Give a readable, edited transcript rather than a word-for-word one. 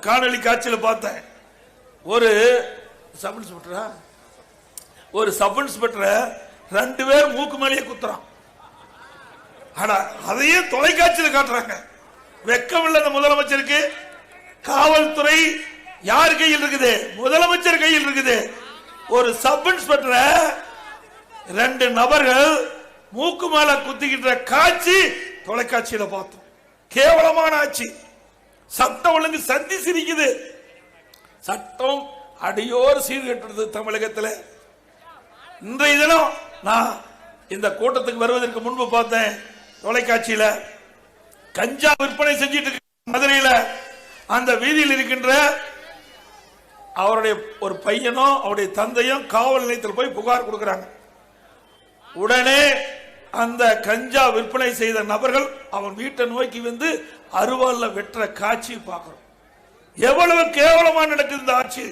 காணொலி காட்சியில் பார்த்தேன். ஒரு சப் இன்ஸ்பெக்டரா ஒரு சப் இன்ஸ்பெக்டரை 2 பேர் மூக்கு மேலேயே குத்துறான். ஆனா அதையே தொலைக்காட்சியில் காட்டுறாங்க. வெக்கம் இல்ல இந்த முதலமைச்சருக்கு. காவல்துறை யார் கையில் இருக்குது? முதலமைச்சர் கையில் இருக்குது. ஒரு சப் இன்ஸ்பெக்டரை 2 நபர்கள் மூக்கு மேல குத்திக்கிட்ட காட்சி தொலைக்காட்சியில பார்த்தோம். கேவலமான ஆட்சி. சட்டம் ஒழுங்கு சந்தி சிரிக்குது. சட்டம் அடியோர் சீர்கெட்டது தமிழகத்தில். இன்றைய தினம் நான் இந்த கூட்டத்துக்கு வருவதற்கு முன்பு பார்த்தேன் தொலைக்காட்சியில கஞ்சா விற்பனை செஞ்சிட்டு மதுரையில் அந்த வீதியில் இருக்கின்ற அவருடைய ஒரு பையனும் அவருடைய தந்தையும் காவல் நிலையத்தில் போய் புகார் கொடுக்கிறாங்க. உடனே அந்த கஞ்சா விற்பனை செய்த நபர்கள் அவன் வீட்டை நோக்கி வந்து அருவாள்ல வெற்ற காட்சி பார்க்கிறோம். எவ்வளவு கேவலமா நடக்குது இந்த ஆட்சி.